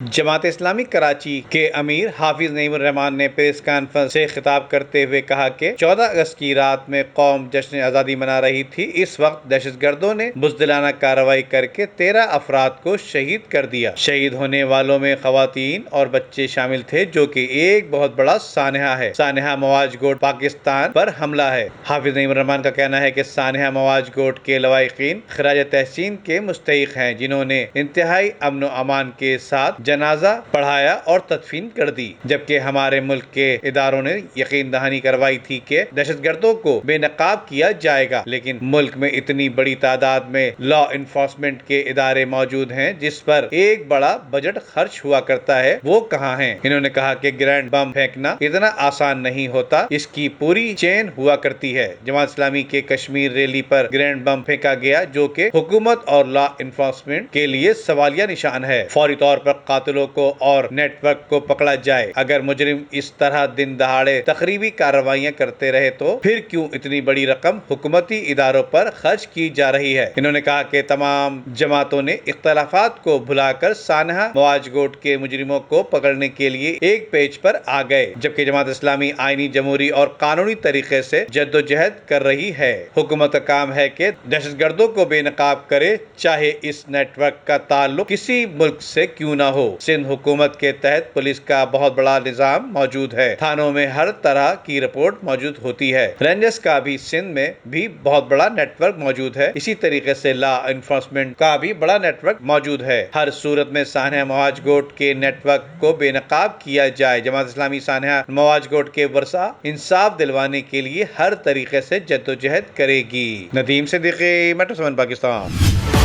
جماعت اسلامی کراچی کے امیر حافظ نعیم الرحمان نے پریس کانفرنس سے خطاب کرتے ہوئے کہا کہ 14 اگست کی رات میں قوم جشن آزادی منا رہی تھی۔ اس وقت دہشت گردوں نے بزدلانہ کارروائی کر کے 13 افراد کو شہید کر دیا۔ شہید ہونے والوں میں خواتین اور بچے شامل تھے، جو کہ ایک بہت بڑا سانحہ ہے۔ سانحہ مواج گوٹ پاکستان پر حملہ ہے۔ حافظ نعیم الرحمان کا کہنا ہے کہ سانحہ مواج گوٹ کے لواحقین خراج تحسین کے مستحق ہیں، جنہوں نے انتہائی امن و امان کے ساتھ جنازہ پڑھایا اور تدفین کر دی، جبکہ ہمارے ملک کے اداروں نے یقین دہانی کروائی تھی کہ دہشت گردوں کو بے نقاب کیا جائے گا، لیکن ملک میں اتنی بڑی تعداد میں لا انفورسمنٹ کے ادارے موجود ہیں جس پر ایک بڑا بجٹ خرچ ہوا کرتا ہے، وہ کہاں ہیں؟ انہوں نے کہا کہ گرینڈ بم پھینکنا اتنا آسان نہیں ہوتا، اس کی پوری چین ہوا کرتی ہے۔ جماعت اسلامی کے کشمیر ریلی پر گرینڈ بم پھینکا گیا، جو کہ حکومت اور لا انفورسمنٹ کے لیے سوالیہ نشان ہے۔ فوری طور پر قاتلوں کو اور نیٹ ورک کو پکڑا جائے۔ اگر مجرم اس طرح دن دہاڑے تخریبی کارروائیاں کرتے رہے تو پھر کیوں اتنی بڑی رقم حکومتی اداروں پر خرچ کی جا رہی ہے؟ انہوں نے کہا کہ تمام جماعتوں نے اختلافات کو بھلا کر سانحہ مواج گوٹ کے مجرموں کو پکڑنے کے لیے ایک پیج پر آ گئے، جبکہ جماعت اسلامی آئینی، جمہوری اور قانونی طریقے سے جدوجہد کر رہی ہے۔ حکومت کا کام ہے کہ دہشت گردوں کو بے نقاب کرے، چاہے اس نیٹ ورک کا تعلق کسی ملک سے کیوں نہ ہو۔ سندھ حکومت کے تحت پولیس کا بہت بڑا نظام موجود ہے۔ تھانوں میں ہر طرح کی رپورٹ موجود ہوتی ہے۔ رینجرز کا بھی سندھ میں بھی بہت بڑا نیٹ ورک موجود ہے۔ اسی طریقے سے لا انفورسمنٹ کا بھی بڑا نیٹ ورک موجود ہے۔ ہر صورت میں سانحہ مواج گوٹ کے نیٹ ورک کو بے نقاب کیا جائے۔ جماعت اسلامی سانحہ مواج گوٹ کے ورثاء انصاف دلوانے کے لیے ہر طریقے سے جدوجہد کرے گی۔ ندیم صدیقی، میٹرو 7 پاکستان۔